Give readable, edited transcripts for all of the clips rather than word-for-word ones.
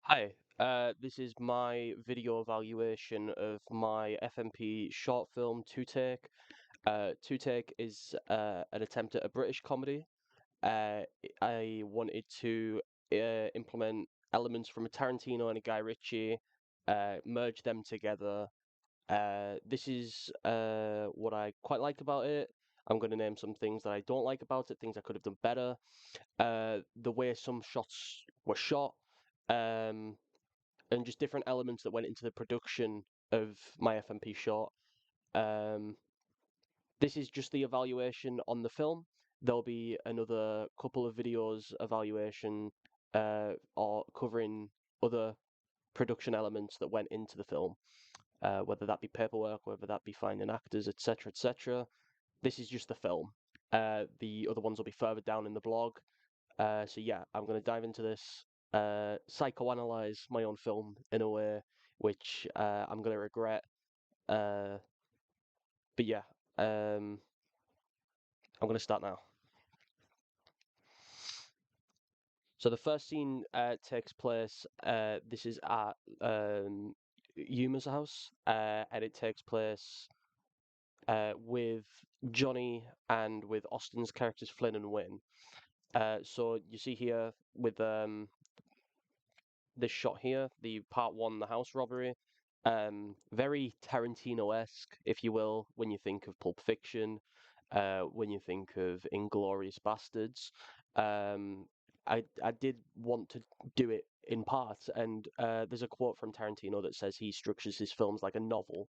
Hi, this is my video evaluation of my FMP short film Two Take. Two Take is an attempt at a British comedy. I wanted to implement elements from a Tarantino and a Guy Ritchie, merge them together. This is what I quite like about it. I'm going to name some things that I don't like about it, things I could have done better. The way some shots were shot. Um, and just different elements that went into the production of my FMP short. Um, this is just the evaluation on the film. There'll be another couple of videos evaluation or covering other production elements that went into the film, whether that be paperwork, whether that be finding actors, etc., etc. This is just the film. The other ones will be further down in the blog. So yeah, I'm going to dive into this, psychoanalyze my own film in a way which I'm going to regret. Uh, but yeah, um, I'm going to start now. So the first scene takes place. This is at Yuma's house, and it takes place with Johnny and with Austin's characters Flynn and Win. So you see here with this shot here, the part one, the house robbery. Very Tarantino-esque, if you will, when you think of Pulp Fiction, when you think of Inglourious Bastards. Um, I did want to do it in parts, and there's a quote from Tarantino that says he structures his films like a novel.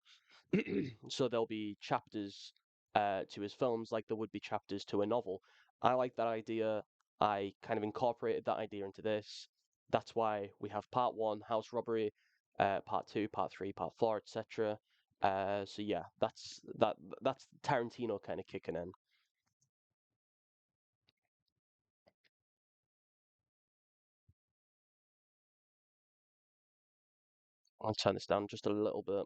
So there'll be chapters to his films like there would be chapters to a novel. I like that idea. I kind of incorporated that idea into this. That's why we have part one, house robbery, part two, part three, part four, etc. So yeah, that's Tarantino kind of kicking in. I'll turn this down just a little bit.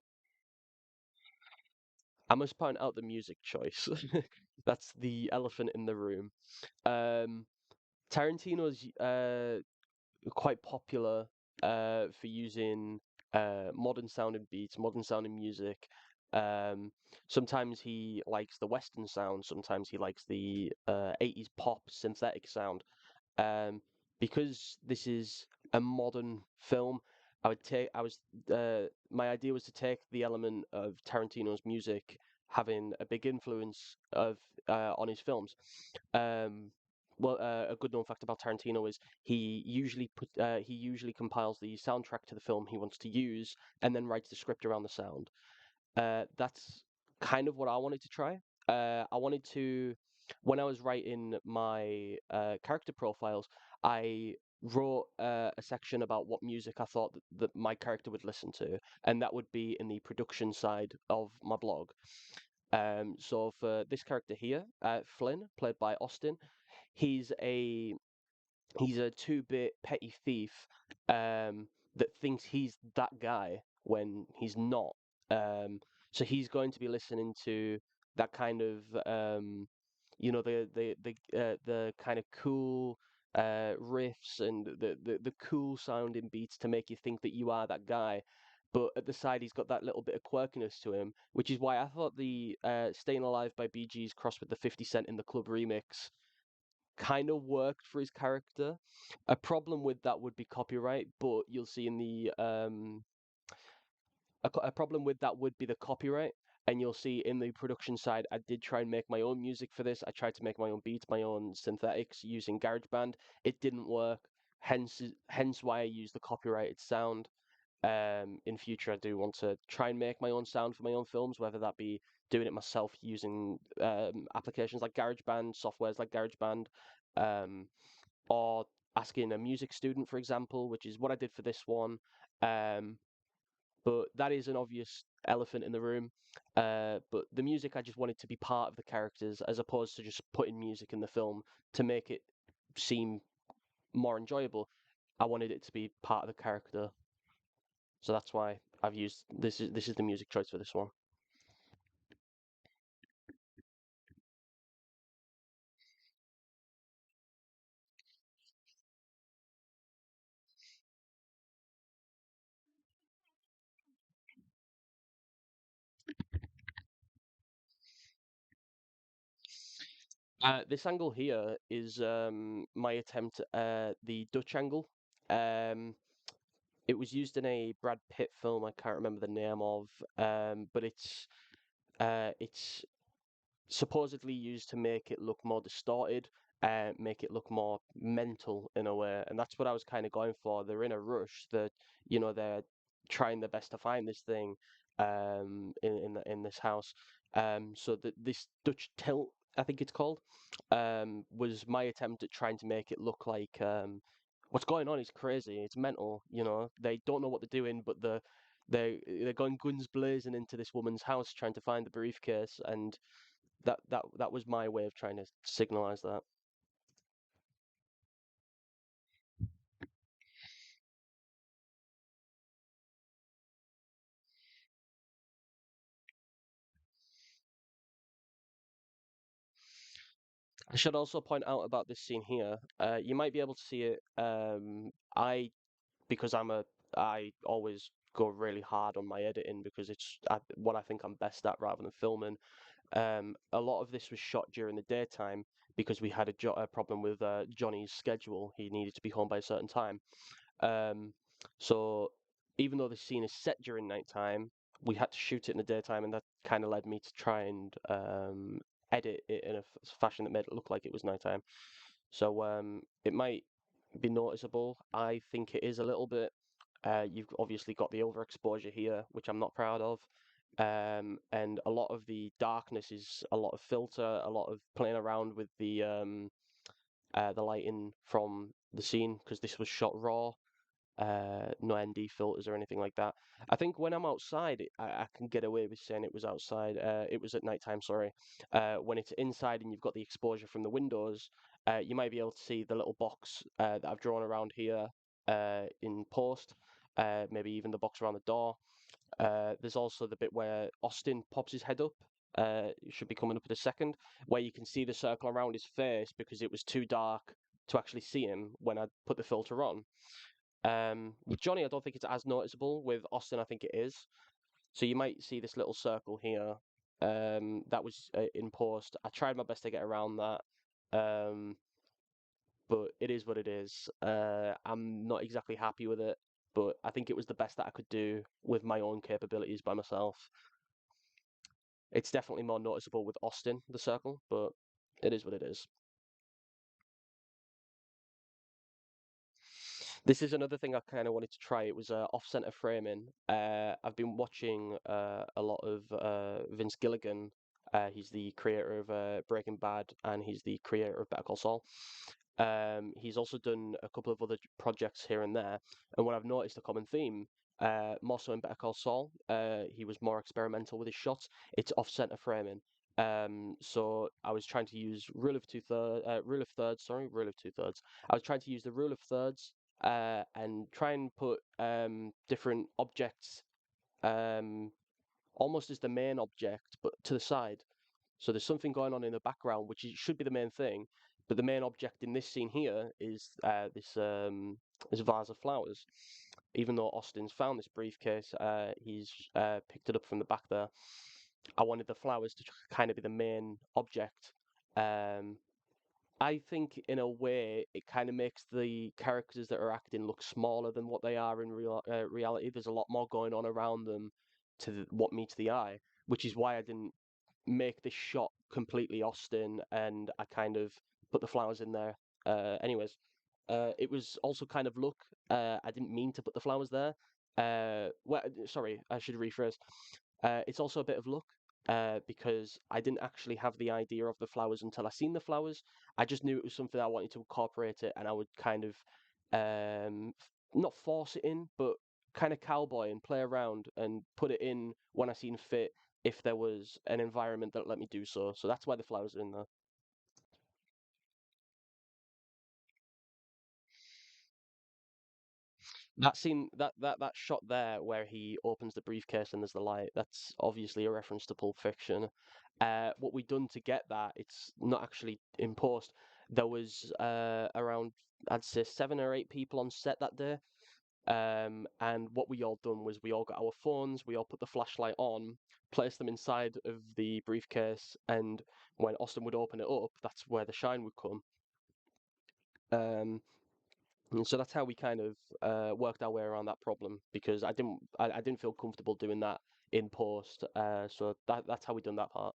I must point out the music choice. That's the elephant in the room. Um, Tarantino's quite popular for using modern sounding beats, modern sounding music. Um, Sometimes he likes the Western sound, sometimes he likes the 80s pop synthetic sound. Um, because this is a modern film, my idea was to take the element of Tarantino's music having a big influence of on his films. Um, a good known fact about Tarantino is he usually compiles the soundtrack to the film he wants to use and then writes the script around the sound. That's kind of what I wanted to try. I wanted to, when I was writing my character profiles, I wrote a section about what music I thought that my character would listen to, and that would be in the production side of my blog. So for this character here, Flynn, played by Austin, he's a he's a two-bit petty thief that thinks he's that guy when he's not. Um, so he's going to be listening to that kind of the kind of cool riffs and the cool sounding beats to make you think that you are that guy. But at the side, he's got that little bit of quirkiness to him, which is why I thought the "Staying Alive" by Bee Gees crossed with the 50 Cent in the Club remix kind of worked for his character. A problem with that would be copyright, but you'll see in the a problem with that would be the copyright, and you'll see in the production side, I did try and make my own music for this. I tried to make my own beats, my own synthetics using GarageBand. It didn't work, hence why I used the copyrighted sound. In future, I do want to try and make my own sound for my own films, whether that be doing it myself using applications like GarageBand, softwares like GarageBand, um, or asking a music student, for example, which is what I did for this one. Um, but that is an obvious elephant in the room. But the music, I just wanted to be part of the characters as opposed to just putting music in the film to make it seem more enjoyable. I wanted it to be part of the character, so that's why I've used this is the music choice for this one. This angle here is my attempt at the Dutch angle. Um, it was used in a Brad Pitt film. I can't remember the name of, but it's supposedly used to make it look more distorted, make it look more mental in a way, and that's what I was kind of going for. They're in a rush. That they're trying their best to find this thing, in this house. So that this Dutch tilt, I think it's called, was my attempt at trying to make it look like what's going on is crazy. It's mental. They don't know what they're doing, but they're going guns blazing into this woman's house trying to find the briefcase, and that was my way of trying to signalize that. I should also point out about this scene here. You might be able to see it. I because I always go really hard on my editing because it's what I think I'm best at rather than filming. A lot of this was shot during the daytime because we had a problem with Johnny's schedule. He needed to be home by a certain time. Um, so even though the scene is set during nighttime, we had to shoot it in the daytime, and that kind of led me to try and edit it in a fashion that made it look like it was nighttime. So it might be noticeable. I think it is a little bit. You've obviously got the overexposure here, which I'm not proud of. And a lot of the darkness is a lot of filter, a lot of playing around with the lighting from the scene because this was shot raw, no ND filters or anything like that. I think when I'm outside, I can get away with saying it was outside. It was at nighttime, sorry. When it's inside and you've got the exposure from the windows, you might be able to see the little box that I've drawn around here in post. Maybe even the box around the door. There's also the bit where Austin pops his head up. It should be coming up in a second, where you can see the circle around his face because it was too dark to actually see him when I put the filter on. With Johnny, I don't think it's as noticeable. With Austin, I think it is. So you might see this little circle here. That was in post. I tried my best to get around that, um, but it is what it is. I'm not exactly happy with it, but I think it was the best that I could do with my own capabilities by myself. It's definitely more noticeable with Austin, the circle, but it is what it is. This is another thing I kind of wanted to try. It was off-center framing. I've been watching a lot of Vince Gilligan. He's the creator of Breaking Bad, and he's the creator of Better Call Saul. He's also done a couple of other projects here and there. And what I've noticed a common theme, more so in Better Call Saul, he was more experimental with his shots. It's off-center framing. So I was trying to use rule of thirds, sorry, rule of two thirds. I was trying to use the rule of thirds and try and put different objects um, almost as the main object, but to the side. So there's something going on in the background, which should be the main thing, but the main object in this scene here is this vase of flowers. Even though Austin's found this briefcase, he's picked it up from the back there. I wanted the flowers to kind of be the main object. Um, I think in a way it kind of makes the characters that are acting look smaller than what they are in reality. There's a lot more going on around them what meets the eye, which is why I didn't make this shot completely Austin and I kind of put the flowers in there. Anyways, it was also kind of luck. I didn't mean to put the flowers there. Sorry, I should rephrase. It's also a bit of luck because I didn't actually have the idea of the flowers until I seen the flowers. I just knew it was something I wanted to incorporate it, and I would kind of not force it in, but kind of cowboy and play around and put it in when I seen fit if there was an environment that let me do so. So that's why the flowers are in there. That scene, that shot there where he opens the briefcase and there's the light, that's obviously a reference to Pulp Fiction. What we done to get that, it's not actually in post. There was around, I'd say, 7 or 8 people on set that day. And what we all done was we all got our phones, we all put the flashlight on, placed them inside of the briefcase, and when Austin would open it up, that's where the shine would come. Um, and so that's how we kind of worked our way around that problem because I didn't feel comfortable doing that in post. So that's how we done that part.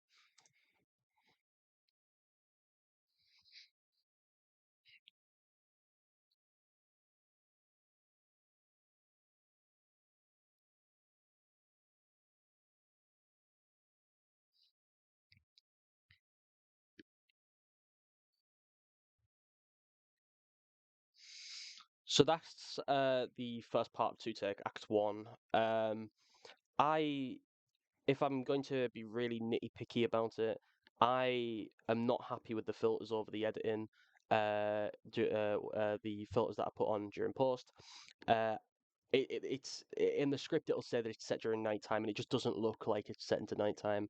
So that's the first part of Two Take Act One. I if I'm going to be really nitty picky about it, I am not happy with the filters over the editing, the filters that I put on during post. Uh, it's in the script. It'll say that it's set during nighttime, and it just doesn't look like it's set into nighttime.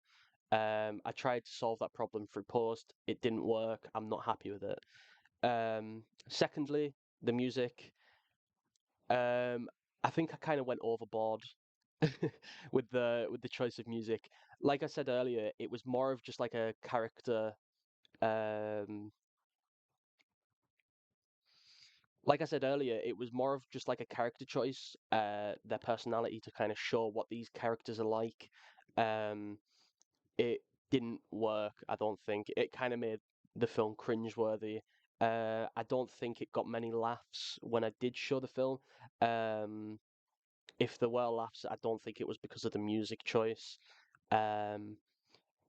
I tried to solve that problem through post. It didn't work. I'm not happy with it. Secondly, the music. Um, I think I kind of went overboard with the choice of music. Like I said earlier, it was more of just like a character. Um, like I said earlier, it was more of just like a character choice, their personality to kind of show what these characters are like. Um, it didn't work. I don't think it kind of made the film cringeworthy. I don't think it got many laughs when I did show the film. Um, if there were laughs, I don't think it was because of the music choice. Um,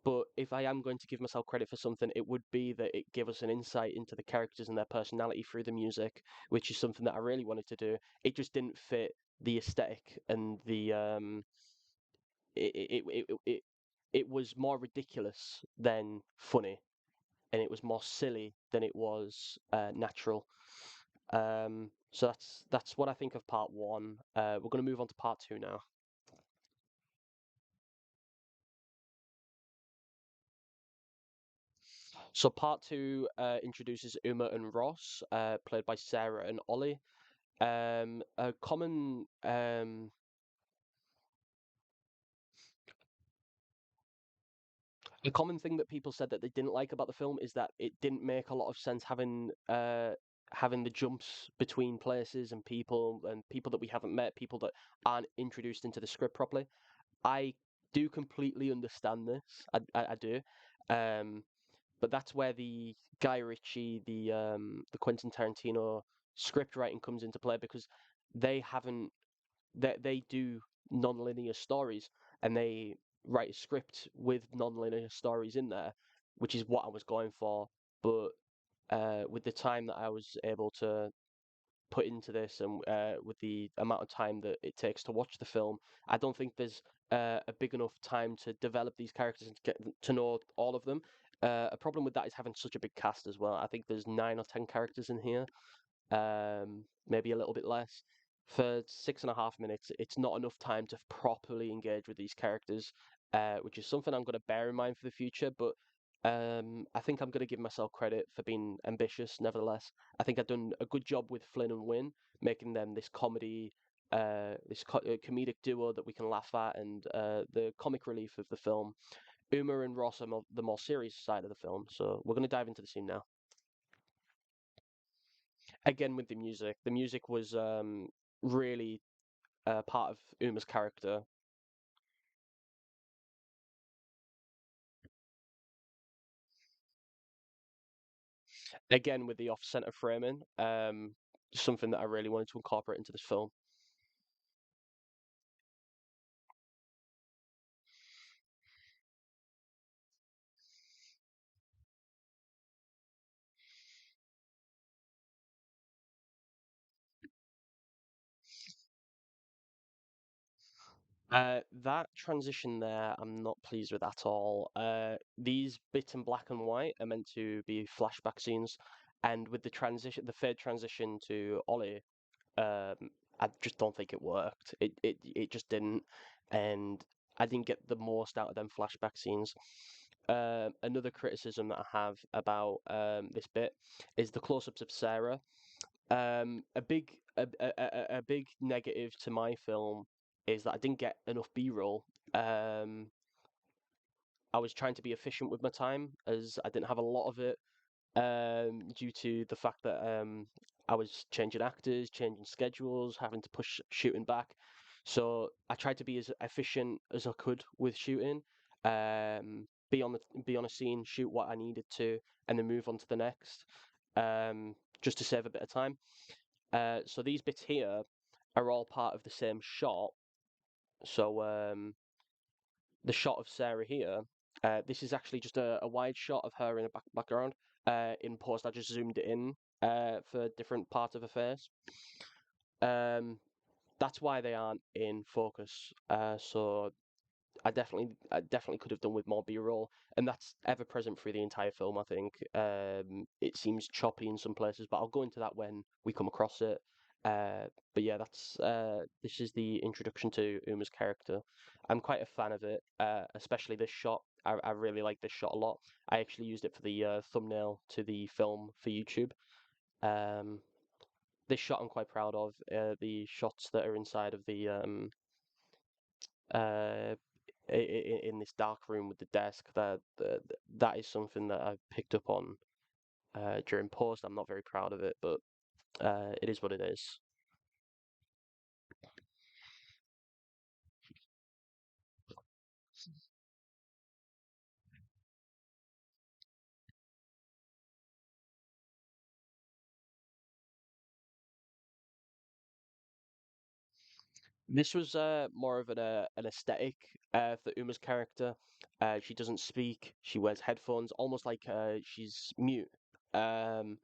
but if I am going to give myself credit for something, it would be that it gave us an insight into the characters and their personality through the music, which is something that I really wanted to do. It just didn't fit the aesthetic and the it it it it, it, it was more ridiculous than funny, and it was more silly than it was natural. So that's what I think of part one. We're going to move on to part two now. So part two introduces Uma and Ross, played by Sarah and Ollie. A common thing that people said that they didn't like about the film is that it didn't make a lot of sense having the jumps between places and people that we haven't met, people that aren't introduced into the script properly. I do completely understand this. I do. Um, but that's where the Guy Ritchie, the Quentin Tarantino script writing comes into play because they haven't they do non-linear stories and they write a script with non-linear stories in there, which is what I was going for. But with the time that I was able to put into this and with the amount of time that it takes to watch the film, I don't think there's a big enough time to develop these characters and to get to know all of them. A problem with that is having such a big cast as well. I think there's 9 or 10 characters in here, maybe a little bit less. For 6.5 minutes, it's not enough time to properly engage with these characters, which is something I'm going to bear in mind for the future. But I think I'm going to give myself credit for being ambitious. Nevertheless, I think I've done a good job with Flynn and Win, making them this comedy, comedic duo that we can laugh at, and the comic relief of the film. Uma and Ross are the more serious side of the film. So we're going to dive into the scene now. Again with the music was really part of Uma's character. Again with the off-center framing, something that I really wanted to incorporate into this film. That transition there, I'm not pleased with at all. These bits in black and white are meant to be flashback scenes, and with the transition, the third transition to Ollie, I just don't think it worked. It just didn't, and I didn't get the most out of them flashback scenes. Another criticism that I have about this bit is the close-ups of Sarah. A big negative to my film is that I didn't get enough B-roll. Um, I was trying to be efficient with my time as I didn't have a lot of it, due to the fact that I was changing actors, changing schedules, having to push shooting back. So I tried to be as efficient as I could with shooting, be on a scene, shoot what I needed to, and then move on to the next, just to save a bit of time. So these bits here are all part of the same shot. So the shot of Sarah here, this is actually just a wide shot of her in the background. In post, I just zoomed it in for different parts of her face. Um, that's why they aren't in focus. So I definitely could have done with more B-roll, and that's ever present through the entire film. I think it seems choppy in some places, but I'll go into that when we come across it. But yeah, that's this is the introduction to Uma's character. I'm quite a fan of it, especially this shot. I really like this shot a lot. I actually used it for the thumbnail to the film for YouTube. Um, this shot I'm quite proud of. The shots that are inside of the uh, in this dark room with the desk. That is something that I picked up on during post. I'm not very proud of it, but it is what it is. This was more of an aesthetic for Uma's character. She doesn't speak. She wears headphones, almost like she's mute. Um,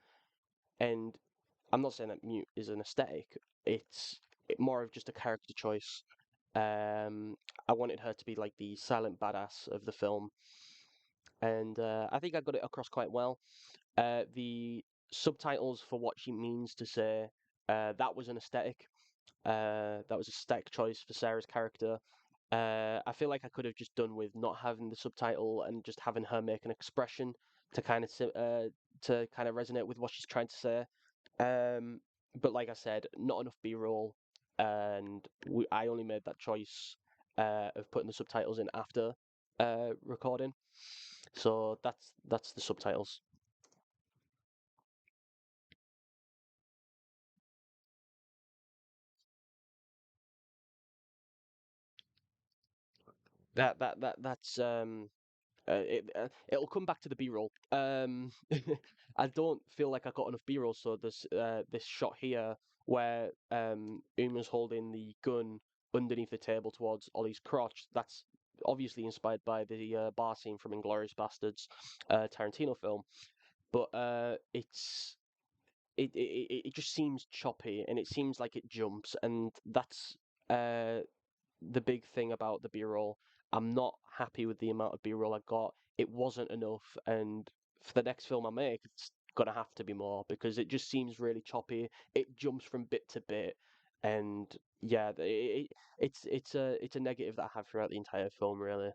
and I'm not saying that mute is an aesthetic. It's more of just a character choice. I wanted her to be like the silent badass of the film, and I think I got it across quite well. The subtitles for what she means to say, that was an aesthetic. That was a aesthetic choice for Sarah's character. I feel like I could have just done with not having the subtitle and just having her make an expression to kind of to kind of resonate with what she's trying to say. Um, but like I said, not enough B-roll, and I only made that choice of putting the subtitles in after recording. So that's the subtitles. That's it'll come back to the B-roll. I don't feel like I got enough B-roll, so there's this shot here where Uma's holding the gun underneath the table towards Ollie's crotch. That's obviously inspired by the bar scene from Inglourious Basterds, Tarantino film. But it just seems choppy and it seems like it jumps, and that's uh the big thing about the B-roll. I'm not happy with the amount of B-roll I got. It wasn't enough, and for the next film I make, it's gonna have to be more because it just seems really choppy. It jumps from bit to bit, and yeah, it's a negative that I have throughout the entire film. Really,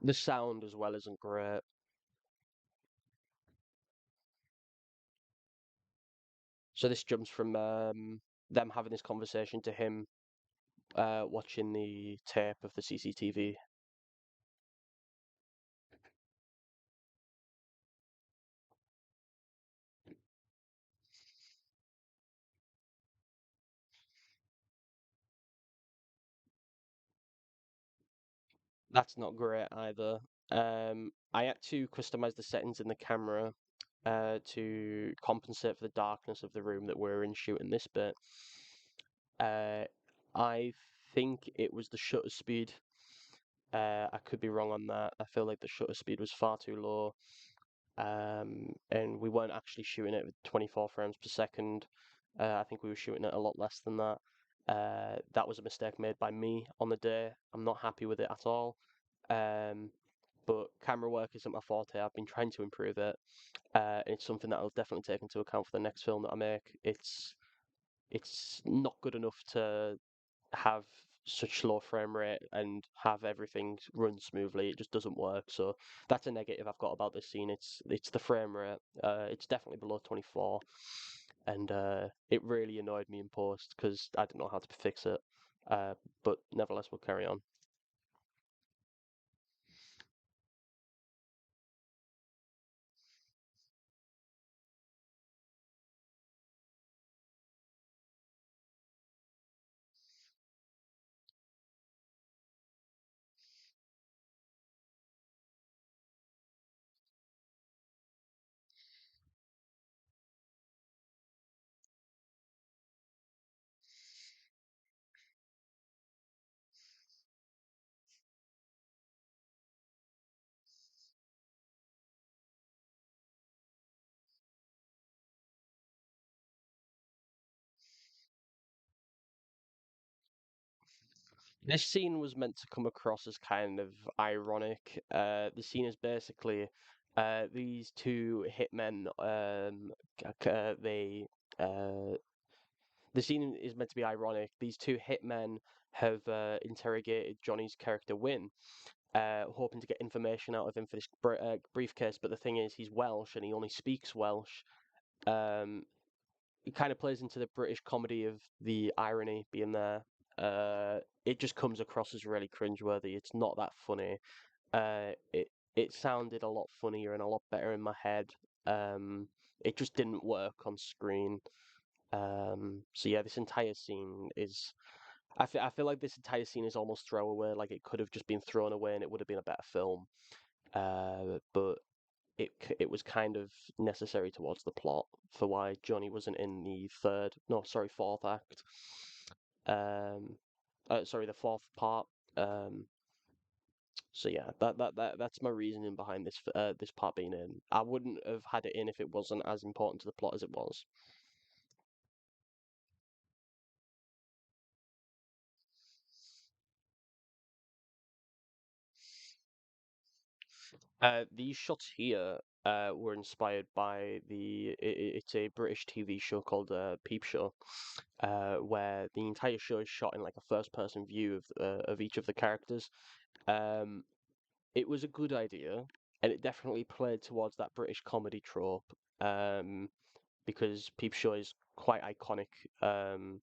the sound as well isn't great. So this jumps from them having this conversation to him watching the tape of the CCTV. That's not great either. I had to customize the settings in the camera to compensate for the darkness of the room that we're in shooting this bit. Uh, I think it was the shutter speed. I could be wrong on that. I feel like the shutter speed was far too low, and we weren't actually shooting it with 24 frames per second. I think we were shooting it a lot less than that. That was a mistake made by me on the day. I'm not happy with it at all. Um, but camera work isn't my forte. I've been trying to improve it. It's something that I'll definitely take into account for the next film that I make. It's not good enough to have such slow frame rate and have everything run smoothly. It just doesn't work. So that's a negative I've got about this scene. It's the frame rate. It's definitely below 24, and it really annoyed me in post because I didn't know how to fix it. Uh, but nevertheless, we'll carry on. This scene was meant to come across as kind of ironic. The scene is basically these two hitmen. They the scene is meant to be ironic. These two hitmen have interrogated Johnny's character Win, hoping to get information out of him for this briefcase. But the thing is, he's Welsh and he only speaks Welsh. Um, it kind of plays into the British comedy of the irony being there. It just comes across as really cringeworthy. It's not that funny. It sounded a lot funnier and a lot better in my head. Um, it just didn't work on screen. So yeah, this entire scene is. I feel like this entire scene is almost throwaway. Like it could have just been thrown away and it would have been a better film. But it was kind of necessary towards the plot for why Johnny wasn't in the no, sorry, fourth act. Um, sorry, the fourth part. Um, so yeah, that's my reasoning behind this part being in. I wouldn't have had it in if it wasn't as important to the plot as it was. These shots here were inspired by it's a British TV show called Peep Show, where the entire show is shot in like a first-person view of each of the characters. Um, it was a good idea, and it definitely played towards that British comedy trope. Because Peep Show is quite iconic, um,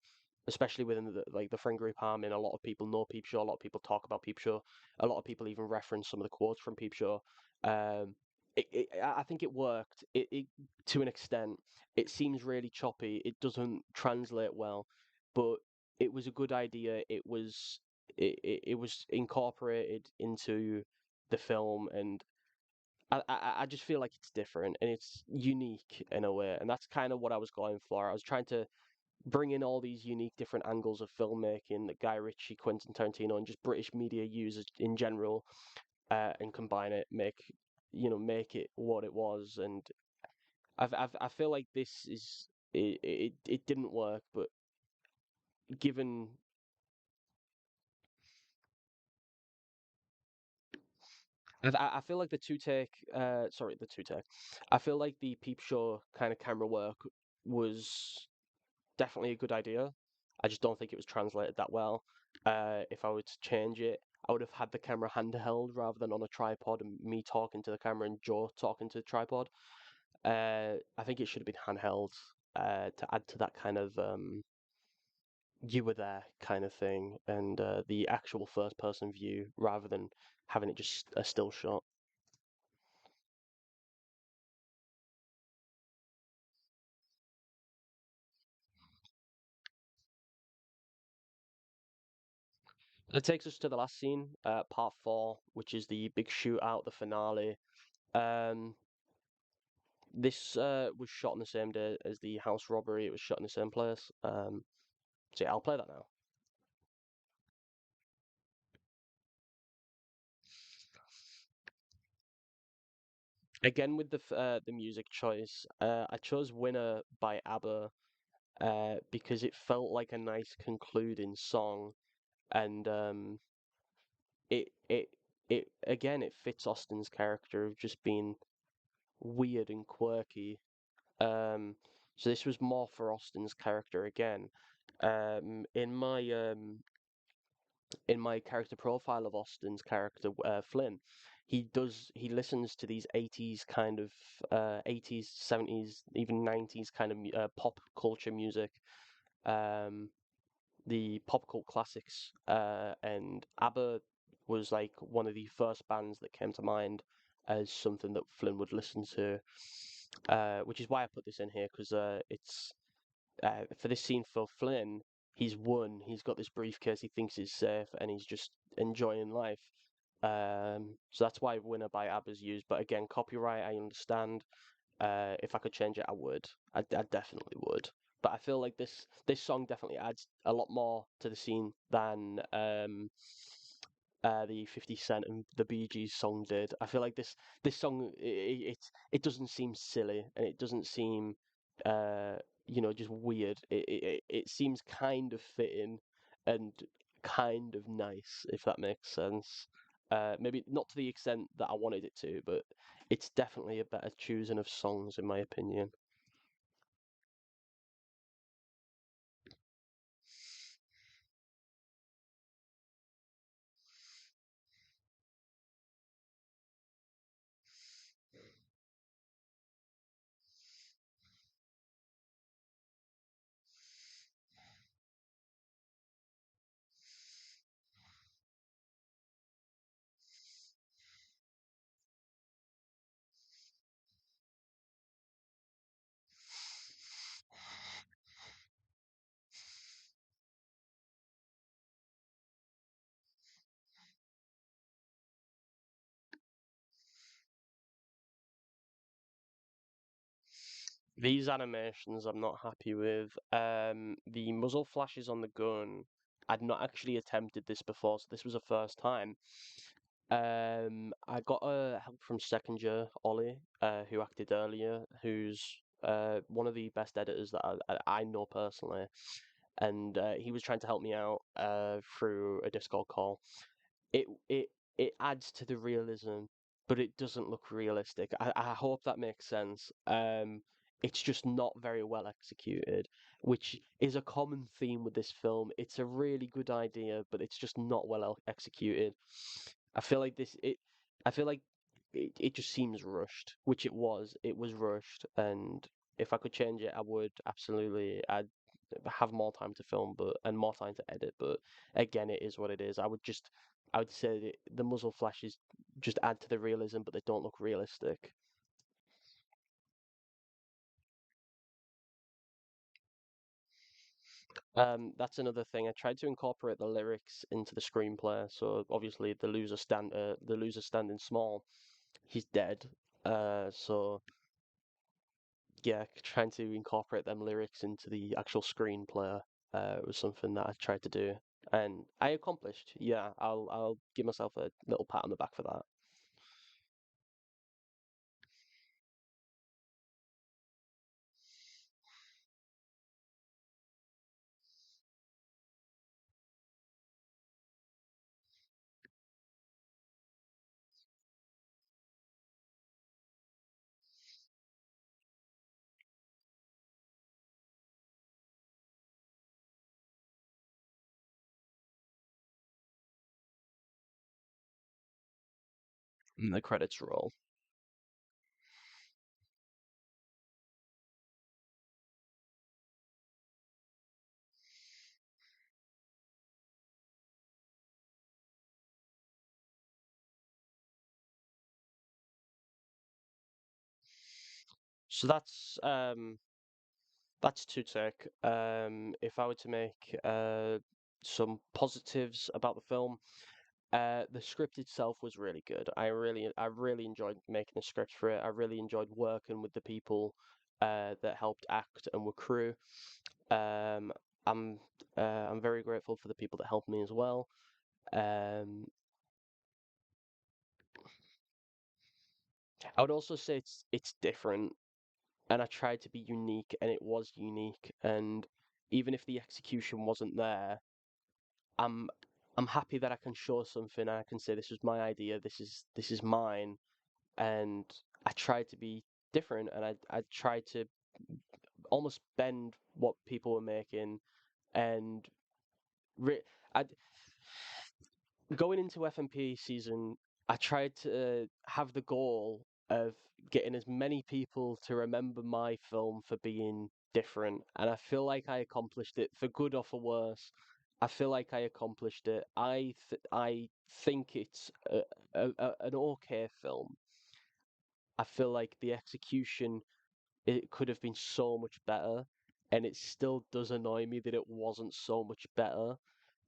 especially within the friend group I'm in. A lot of people know Peep Show. A lot of people talk about Peep Show. A lot of people even reference some of the quotes from Peep Show. Um, I think it worked. It to an extent. It seems really choppy. It doesn't translate well, but it was a good idea. It was incorporated into the film, and I just feel like it's different and it's unique in a way, and that's kind of what I was going for. I was trying to bring in all these unique different angles of filmmaking that Guy Ritchie, Quentin Tarantino, and just British media uses in general, and combine it, make it what it was. And I feel like this is it didn't work, but given I feel like the two take. I feel like the Peep Show kind of camera work was definitely a good idea. I just don't think it was translated that well. If I were to change it, I would have had the camera handheld rather than on a tripod and me talking to the camera and Joe talking to the tripod. I think it should have been handheld to add to that kind of you were there kind of thing and the actual first person view rather than having it just a still shot. That takes us to the last scene, part four, which is the big shootout, the finale. Um, This was shot on the same day as the house robbery. It was shot in the same place. So yeah, I'll play that now. Again with the music choice, I chose "Winner" by ABBA because it felt like a nice concluding song, and it it it again it fits Austin's character of just being weird and quirky. Um, so this was more for Austin's character again. In my in my character profile of Austin's character, Flynn, he listens to these 80s kind of 80s, 70s, even 90s kind of pop culture music, um, the pop cult classics, and ABBA was like one of the first bands that came to mind as something that Flynn would listen to, which is why I put this in here because it's for this scene for Flynn, he's won. He's got this briefcase. He thinks is safe, and he's just enjoying life. So that's why "Winner" by ABBA's used. But again, copyright, I understand. If I could change it, I would. I definitely would. But I feel like this song definitely adds a lot more to the scene than the 50 Cent and the Bee Gees song did. I feel like this song it doesn't seem silly and it doesn't seem uh just weird. It seems kind of fitting and kind of nice, if that makes sense. Maybe not to the extent that I wanted it to, but it's definitely a better choosing of songs in my opinion. These animations I'm not happy with. The muzzle flashes on the gun. I'd not actually attempted this before, so this was a first time. I got help from second year Ollie, who acted earlier, who's one of the best editors that I know personally, and he was trying to help me out through a Discord call. it it it adds to the realism, but it doesn't look realistic. I hope that makes sense. It's just not very well executed, which is a common theme with this film. It's a really good idea, but it's just not well executed. I feel like this it I feel like it just seems rushed, which it was. It was rushed, and if I could change it, I would absolutely. I'd have more time to film, but and more time to edit. But again, it is what it is. I would say that the muzzle flashes just add to the realism, but they don't look realistic. That's another thing. I tried to incorporate the lyrics into the screenplay. So obviously, the loser standing small, he's dead. So yeah, trying to incorporate them lyrics into the actual screenplay was something that I tried to do, and I accomplished. Yeah, I'll give myself a little pat on the back for that. And the credits roll. So that's to take. If I were to make some positives about the film, the script itself was really good. I really enjoyed making the script for it. I really enjoyed working with the people that helped act and were crew. Um, I'm I'm very grateful for the people that helped me as well. Um, I would also say it's different, and I tried to be unique, and it was unique. And even if the execution wasn't there, I'm I'm happy that I can show something and I can say this was my idea, this is mine, and I tried to be different, and I tried to almost bend what people were making, and re- I Going into FMP season, I tried to have the goal of getting as many people to remember my film for being different, and I feel like I accomplished it for good or for worse. I feel like I accomplished it. I think it's an okay film. I feel like the execution it could have been so much better, and it still does annoy me that it wasn't so much better.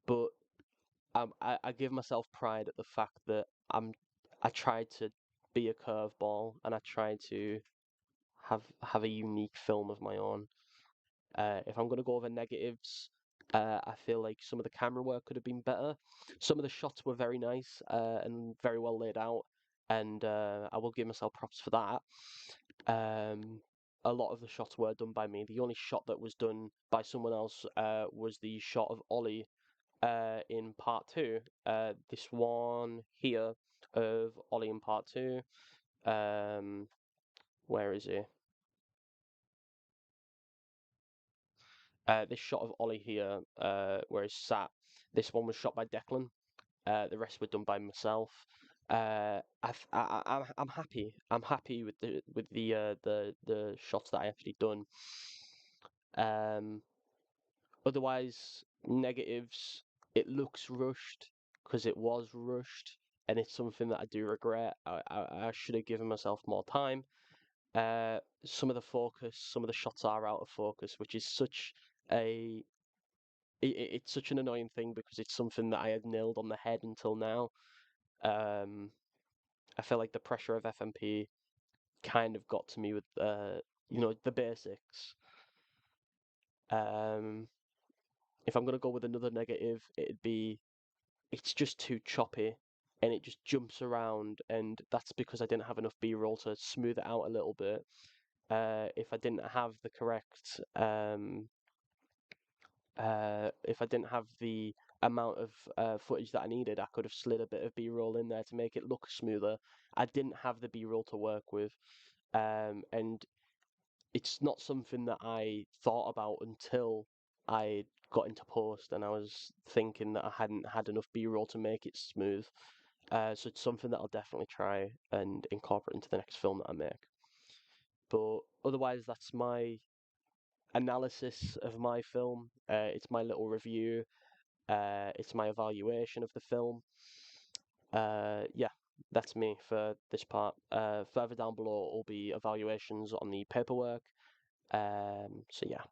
But I give myself pride at the fact that I tried to be a curveball and I tried to have a unique film of my own. If I'm gonna go over negatives, I feel like some of the camera work could have been better. Some of the shots were very nice and very well laid out, and I will give myself props for that. Um, a lot of the shots were done by me. The only shot that was done by someone else was the shot of Ollie in part two. This one here of Ollie in part two. Um, where is he? This shot of Ollie here, where he's sat. This one was shot by Declan. The rest were done by myself. I'm happy. I'm happy with the shots that I actually done. Um, Otherwise, negatives. It looks rushed because it was rushed, and it's something that I do regret. I should have given myself more time. Some of the focus, some of the shots are out of focus, which is such a it's such an annoying thing because it's something that I had nailed on the head until now. Um, I feel like the pressure of FMP kind of got to me with the basics. Um, if I'm gonna go with another negative, it'd be it's just too choppy and it just jumps around, and that's because I didn't have enough B-roll to smooth it out a little bit. If I didn't have the correct if I didn't have the amount of footage that I needed, I could have slid a bit of B-roll in there to make it look smoother. I didn't have the B-roll to work with, and it's not something that I thought about until I got into post and I was thinking that I hadn't had enough B-roll to make it smooth. So it's something that I'll definitely try and incorporate into the next film that I make. But otherwise, that's my analysis of my film. It's my little review. It's my evaluation of the film. Yeah, that's me for this part. Further down below will be evaluations on the paperwork. So yeah.